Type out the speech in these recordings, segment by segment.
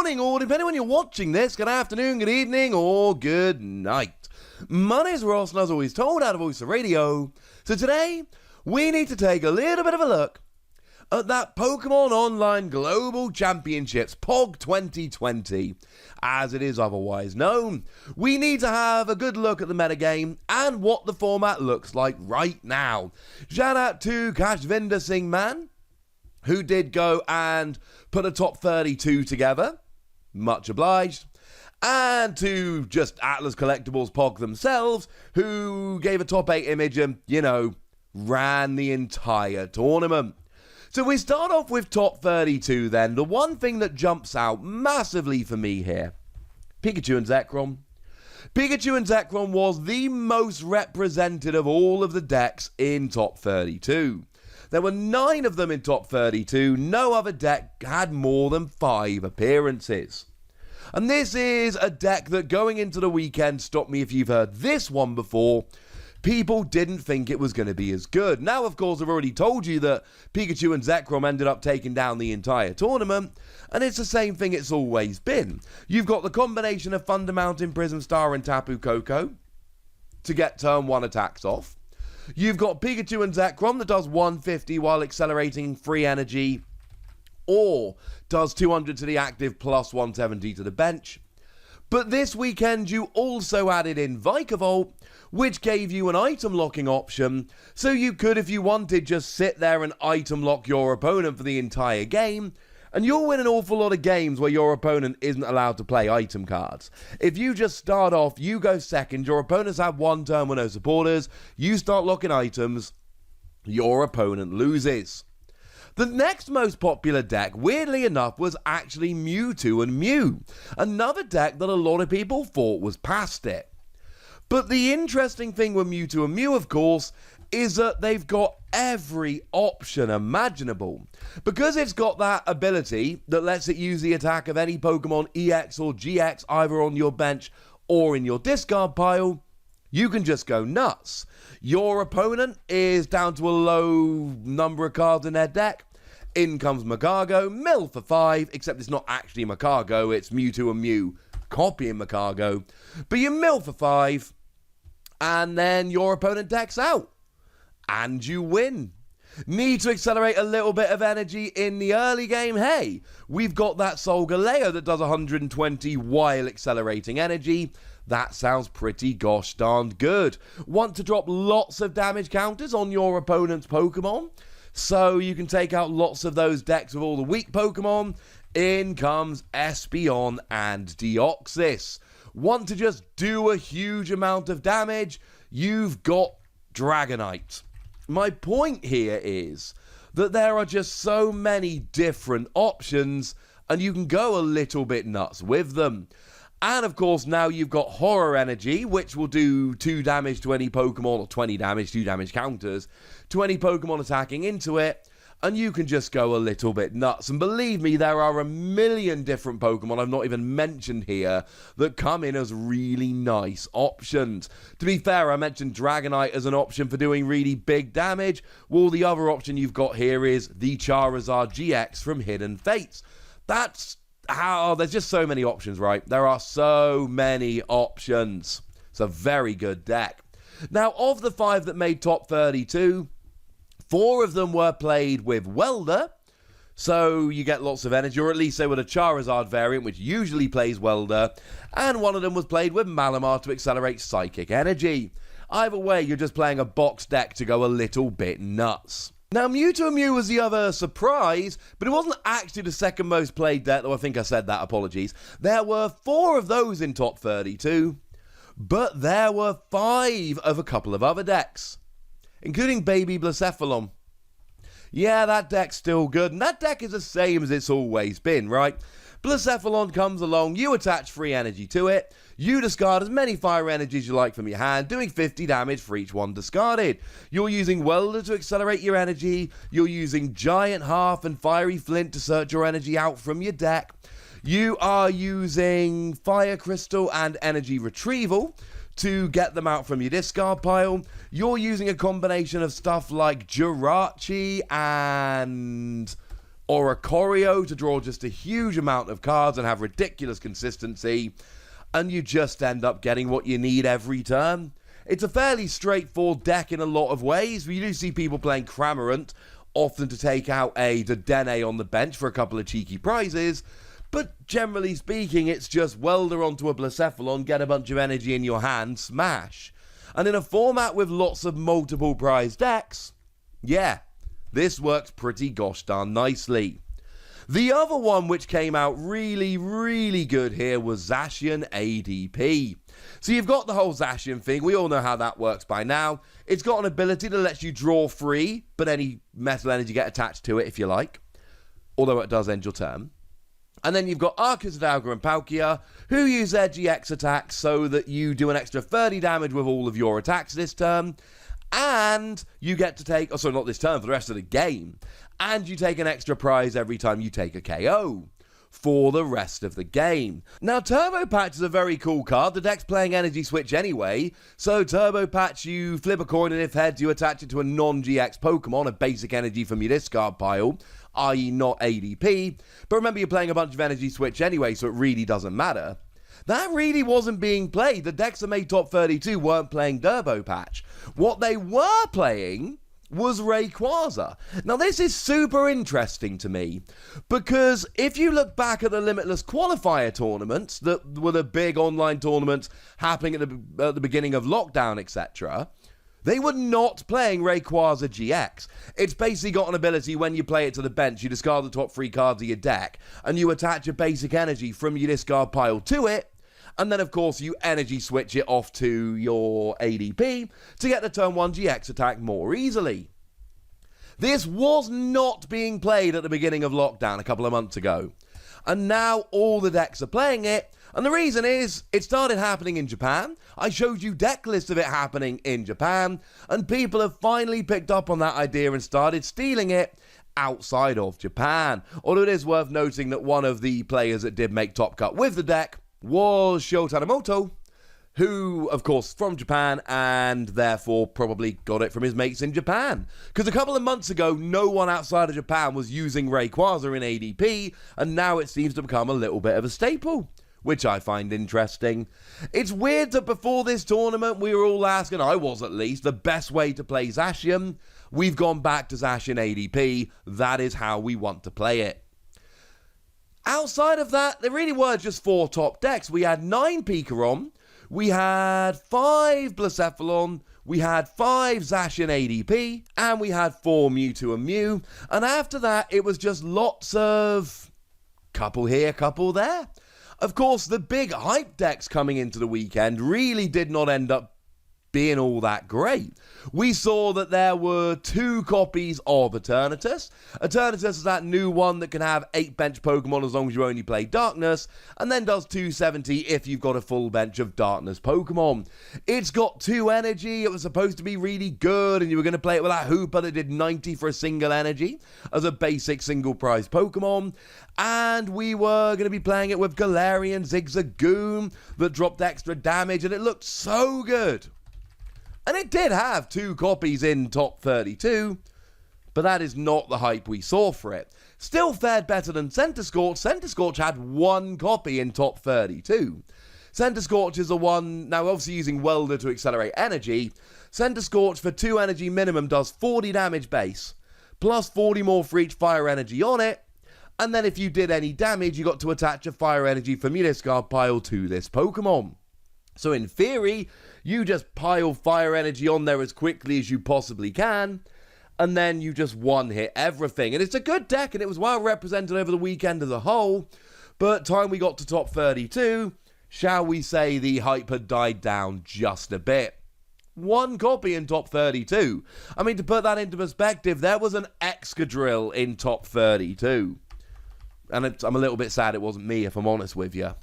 morning, or depending on when you're watching this, good afternoon, good evening, or good night. My name's Ross, and as always told, out of Voice of Radio. So today, we need to take a little bit of a look at that Pokemon Online Global Championships, POG 2020, as it is otherwise known. We need to have a good look at the metagame and what the format looks like right now. Shout out to Kashvinder Singh Man, who did go and put a top 32 together. Much obliged. And to just Atlas Collectibles POG themselves, who gave a top 8 image and, ran the entire tournament. So we start off with top 32 then. The one thing that jumps out massively for me here, Pikachu and ZEROM. Pikachu and ZEROM was the most represented of all of the decks in top 32. There were 9 of them in top 32. No other deck had more than 5 appearances. And this is a deck that going into the weekend, stop me if you've heard this one before, people didn't think it was going to be as good. Now, of course, I've already told you that Pikachu and ZEROM ended up taking down the entire tournament, and it's the same thing it's always been. You've got the combination of Thunder Mountain, Prism Star, and Tapu Koko to get turn 1 attacks off. You've got Pikachu and ZEROM that does 150 while accelerating free energy, or does 200 to the active plus 170 to the bench. But this weekend you also added in VIRAVOLT, which gave you an item locking option, so you could, if you wanted, just sit there and item lock your opponent for the entire game, and you'll win an awful lot of games where your opponent isn't allowed to play item cards. If you just start off, you go second, your opponents have one turn with no supporters, you start locking items, your opponent loses. The next most popular deck, weirdly enough, was actually MEWTWO and MEW, another deck that a lot of people thought was past it. But the interesting thing with MEWTWO and MEW, of course, is that they've got every option imaginable. Because it's got that ability that lets it use the attack of any Pokemon EX or GX either on your bench or in your discard pile, you can just go nuts. Your opponent is down to a low number of cards in their deck. In comes Magcargo, mill for 5, except it's not actually Magcargo, it's MEWTWO and MEW copying Magcargo. But you mill for 5, and then your opponent decks out, and you win. Need to accelerate a little bit of energy in the early game? Hey, we've got that Solgaleo that does 120 while accelerating energy. That sounds pretty gosh darned good. Want to drop lots of damage counters on your opponent's Pokemon, so you can take out lots of those decks with all the weak Pokemon? In comes Espeon and Deoxys. Want to just do a huge amount of damage? You've got Dragonite. My point here is that there are just so many different options, and you can go a little bit nuts with them. And of course, now you've got Horror Energy, which will do 2 damage to any Pokemon, or 20 damage, 2 damage counters, to any Pokemon attacking into it, and you can just go a little bit nuts. And believe me, there are a million different Pokemon I've not even mentioned here that come in as really nice options. To be fair, I mentioned Dragonite as an option for doing really big damage. Well, the other option you've got here is the Charizard GX from Hidden Fates. That's how, there's just so many options, right? There are so many options. It's a very good deck. Now, of the 5 that made top 32, 4 of them were played with Welder, so you get lots of energy, or at least they were the Charizard variant, which usually plays Welder, and 1 of them was played with Malamar to accelerate psychic energy. Either way, you're just playing a box deck to go a little bit nuts. Now, MEWTWO and MEW was the other surprise, but it wasn't actually the second most played deck, though I think I said that, apologies. There were 4 of those in top 32, but there were 5 of a couple of other decks, including Baby BLACEPHALON. Yeah, that deck's still good, and that deck is the same as it's always been, right? BLACEPHALON comes along, you attach free energy to it, you discard as many fire energies you like from your hand, doing 50 damage for each one discarded. You're using Welder to accelerate your energy, you're using Giant Hearth and Fiery Flint to search your energy out from your deck, you are using Fire Crystal and Energy Retrieval to get them out from your discard pile. You're using a combination of stuff like Jirachi and or a Choreo to draw just a huge amount of cards and have ridiculous consistency, and you just end up getting what you need every turn. It's a fairly straightforward deck in a lot of ways. We do see people playing Cramorant, often to take out a Dedenne on the bench for a couple of cheeky prizes, but generally speaking, it's just welder onto a Blacephalon, get a bunch of energy in your hand, smash. And in a format with lots of multiple prize decks, yeah, this works pretty gosh darn nicely. The other one which came out really, really good here was ZACIAN ADP. So you've got the whole ZACIAN thing, we all know how that works by now. It's got an ability that lets you draw free, but any metal energy get attached to it if you like, although it does end your turn. And then you've got Arcus, Hidalgo, and Palkia, who use their GX attacks so that you do an extra 30 damage with all of your attacks this turn. And you get to take, not this turn, for the rest of the game. And you take an extra prize every time you take a KO for the rest of the game. Now, Turbo Patch is a very cool card. The deck's playing Energy Switch anyway. So Turbo Patch, you flip a coin, and if heads, you attach it to a non-GX Pokemon, a basic energy from your discard pile, i.e. not ADP. But remember, you're playing a bunch of Energy Switch anyway, so it really doesn't matter. That really wasn't being played. The decks that made top 32 weren't playing Turbo Patch. What they were playing was Rayquaza. Now, this is super interesting to me, because if you look back at the Limitless Qualifier tournaments, that were the big online tournaments happening at the beginning of lockdown, etc., they were not playing Rayquaza GX. It's basically got an ability when you play it to the bench, you discard the top 3 cards of your deck, and you attach a basic energy from your discard pile to it, and then of course you energy switch it off to your ADP to get the turn 1 GX attack more easily. This was not being played at the beginning of lockdown a couple of months ago, and now all the decks are playing it. And the reason is, it started happening in Japan. I showed you deck lists of it happening in Japan, and people have finally picked up on that idea and started stealing it outside of Japan. Although it is worth noting that one of the players that did make top cut with the deck was Sho Tanimoto, who, of course, from Japan, and therefore probably got it from his mates in Japan. Because a couple of months ago, no one outside of Japan was using Rayquaza in ADP, and now it seems to become a little bit of a staple, which I find interesting. It's weird that before this tournament, we were all asking, I was at least, the best way to play ZACIAN. We've gone back to ZACIAN ADP. That is how we want to play it. Outside of that, there really were just 4 top decks. We had 9 Pikachu, we had 5 Blacephalon, we had 5 ZACIAN ADP, and we had 4 Mewtwo and Mew. And after that, it was just lots of couple here, couple there. Of course, the big hype decks coming into the weekend really did not end up being all that great. We saw that there were 2 copies of Eternatus. Eternatus is that new one that can have 8 bench Pokemon as long as you only play Darkness, and then does 270 if you've got a full bench of Darkness Pokemon. It's got 2 energy, it was supposed to be really good, and you were going to play it with that Hooper that did 90 for a single energy as a basic single prize Pokemon, and we were going to be playing it with Galarian Zigzagoon that dropped extra damage, and it looked so good. And it did have 2 copies in top 32, but that is not the hype we saw for it. Still fared better than Centiskorch. Centiskorch had 1 copy in top 32. Centiskorch is the one, now obviously using Welder to accelerate energy. Centiskorch for 2 energy minimum does 40 damage base, plus 40 more for each fire energy on it. And then if you did any damage, you got to attach a fire energy from your discard pile to this Pokemon. So in theory, you just pile fire energy on there as quickly as you possibly can, and then you just one-hit everything. And it's a good deck, and it was well represented over the weekend as a whole, but time we got to top 32, shall we say the hype had died down just a bit. 1 copy in top 32. I mean, to put that into perspective, there was an Excadrill in top 32. And I'm a little bit sad it wasn't me, if I'm honest with you.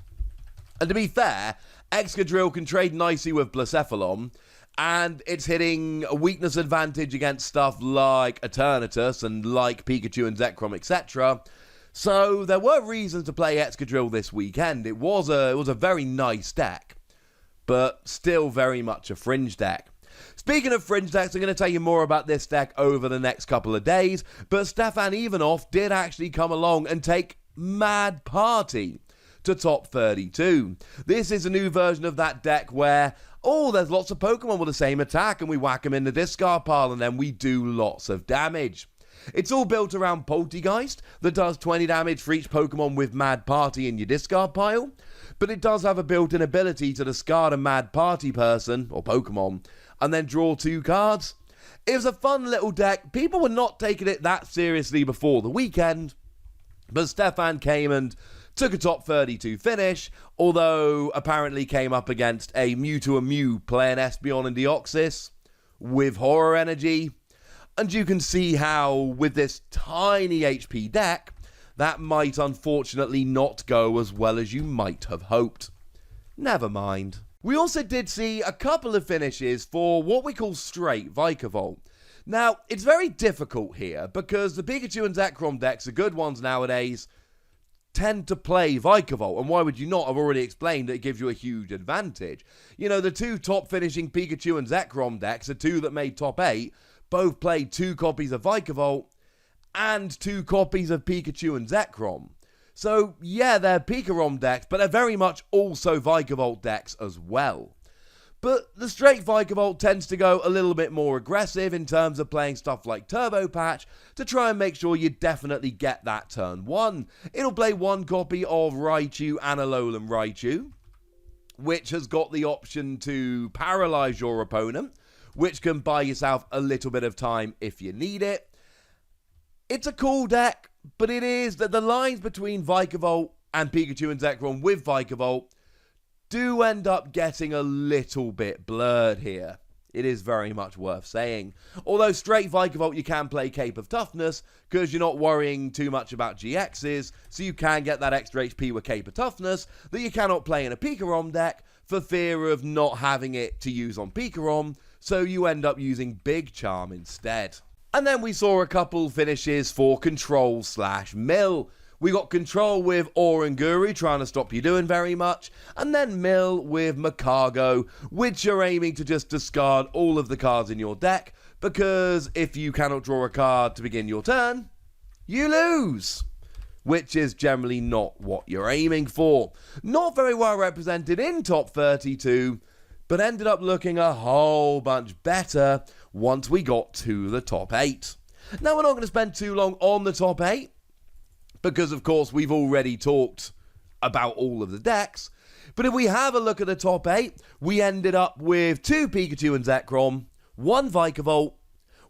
And to be fair, Excadrill can trade nicely with Blacephalon, and it's hitting a weakness advantage against stuff like Eternatus and like Pikachu and ZEROM, etc. So there were reasons to play Excadrill this weekend. It was a very nice deck, but still very much a fringe deck. Speaking of fringe decks, I'm going to tell you more about this deck over the next couple of days, but Stefan Ivanov did actually come along and take Mad Party to top 32. This is a new version of that deck where, there's lots of Pokemon with the same attack and we whack them in the discard pile and then we do lots of damage. It's all built around Poltergeist that does 20 damage for each Pokemon with Mad Party in your discard pile, but it does have a built-in ability to discard a Mad Party person, or Pokemon, and then draw 2 cards. It was a fun little deck. People were not taking it that seriously before the weekend, but Stefan came and took a top 32 finish, although apparently came up against a MEWTWO and Mew playing Espeon and Deoxys with Horror Energy. And you can see how, with this tiny HP deck, that might unfortunately not go as well as you might have hoped. Never mind. We also did see a couple of finishes for what we call straight Vikavolt. Now, it's very difficult here because the Pikachu and Zekrom decks, the good ones nowadays, tend to play Vikavolt, and why would you not? I've already explained that it gives you a huge advantage. You know, the 2 top finishing Pikachu and Zekrom decks, the 2 that made top 8, both played 2 copies of Vikavolt and 2 copies of Pikachu and Zekrom. So yeah, they're Pikarom decks, but they're very much also Vikavolt decks as well. But the straight Vikavolt tends to go a little bit more aggressive in terms of playing stuff like Turbo Patch to try and make sure you definitely get that turn 1. It'll play 1 copy of Raichu and Alolan Raichu, which has got the option to paralyze your opponent, which can buy yourself a little bit of time if you need it. It's a cool deck, but it is that the lines between Vikavolt and Pikachu and Zekrom with Vikavolt do end up getting a little bit blurred here. It is very much worth saying. Although straight Vikavolt you can play Cape of Toughness because you're not worrying too much about GXs, so you can get that extra HP with Cape of Toughness that you cannot play in a Pikarom deck for fear of not having it to use on Pikarom, so you end up using Big Charm instead. And then we saw a couple finishes for Control/Mill. We got Control with Oranguru trying to stop you doing very much, and then Mill with Makago, which are aiming to just discard all of the cards in your deck, because if you cannot draw a card to begin your turn, you lose, which is generally not what you're aiming for. Not very well represented in top 32, but ended up looking a whole bunch better once we got to the top 8. Now, we're not going to spend too long on the top 8, because of course we've already talked about all of the decks, but if we have a look at the top 8, we ended up with 2 Pikachu and Zekrom, 1 Vikavolt,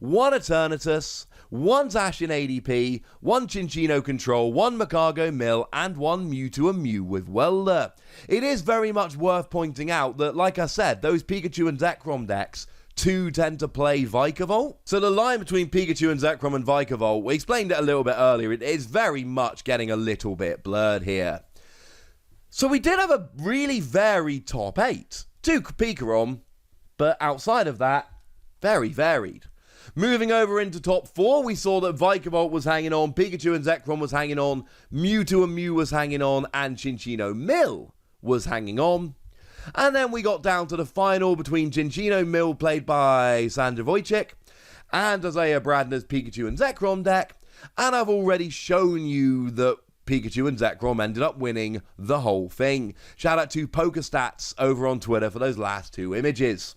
1 Eternatus, 1 Zacian ADP, 1 Chinchino Control, 1 Makago Mill, and 1 MEWTWO and Mew with Welder. It is very much worth pointing out that, like I said, those Pikachu and Zekrom decks tend to play Vikavolt. So the line between Pikachu and Zekrom and Vikavolt, we explained it a little bit earlier, it is very much getting a little bit blurred here. So we did have a really varied top 8. 2 Pikarom, but outside of that, very varied. Moving over into top 4, we saw that Vikavolt was hanging on, Pikachu and Zekrom was hanging on, MEWTWO and Mew was hanging on, and Chinchino Mill was hanging on. And then we got down to the final between Chinchino Mill, played by Sandra Wojcik, and Isaiah Bradner's Pikachu and Zekrom deck. And I've already shown you that Pikachu and Zekrom ended up winning the whole thing. Shout out to PokerStats over on Twitter for those last 2 images.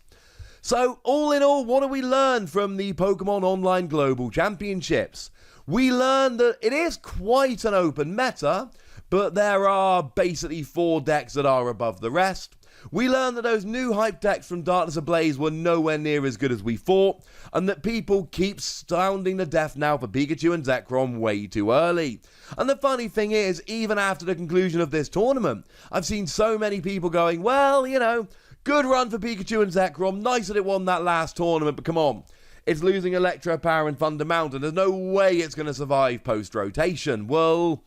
So, all in all, what do we learn from the Pokemon Online Global Championships? We learned that it is quite an open meta, but there are basically 4 decks that are above the rest. We learned that those new hype decks from Darkness Ablaze were nowhere near as good as we thought, and that people keep sounding the death knell for Pikachu and Zekrom way too early. And the funny thing is, even after the conclusion of this tournament, I've seen so many people going, well, you know, good run for Pikachu and Zekrom, nice that it won that last tournament, but come on, it's losing Electro Power and Thunder Mountain, there's no way it's going to survive post-rotation. Well,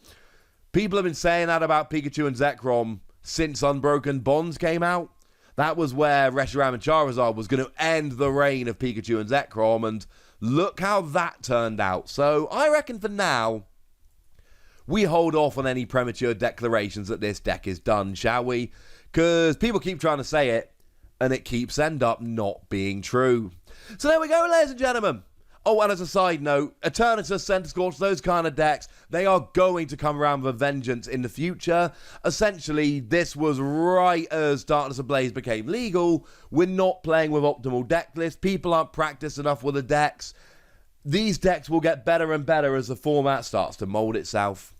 people have been saying that about Pikachu and Zekrom since Unbroken Bonds came out. That was where Reshiram and Charizard was going to end the reign of Pikachu and Zekrom, and look how that turned out. So I reckon for now, we hold off on any premature declarations that this deck is done, shall we? Because people keep trying to say it, and it keeps end up not being true. So there we go, ladies and gentlemen. Oh, and as a side note, Eternatus, Centiskorch, those kind of decks, they are going to come around with a vengeance in the future. Essentially, this was right as Darkness Ablaze became legal. We're not playing with optimal deck lists. People aren't practiced enough with the decks. These decks will get better and better as the format starts to mold itself.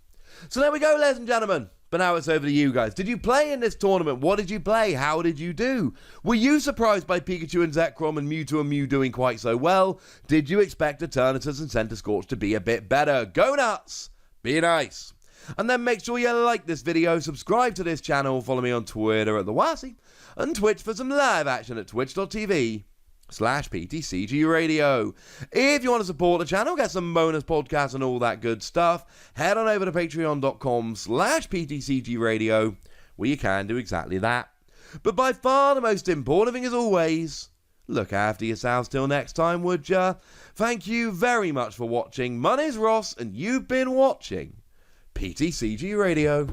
So there we go, ladies and gentlemen. But now it's over to you guys. Did you play in this tournament? What did you play? How did you do? Were you surprised by Pikachu and ZEROM and MEWTWO and Mew doing quite so well? Did you expect Eternatus and Centiskorch to be a bit better? Go nuts! Be nice! And then make sure you like this video, subscribe to this channel, follow me on Twitter at TheWassy, and Twitch for some live action at twitch.tv/PTCGRadio. If you want to support the channel, get some bonus podcasts and all that good stuff, head on over to patreon.com/PTCGRadio, where you can do exactly that. But by far the most important thing, as always, look after yourselves till next time, would ya? Thank you very much for watching. My name's Ross, and you've been watching PTCG Radio.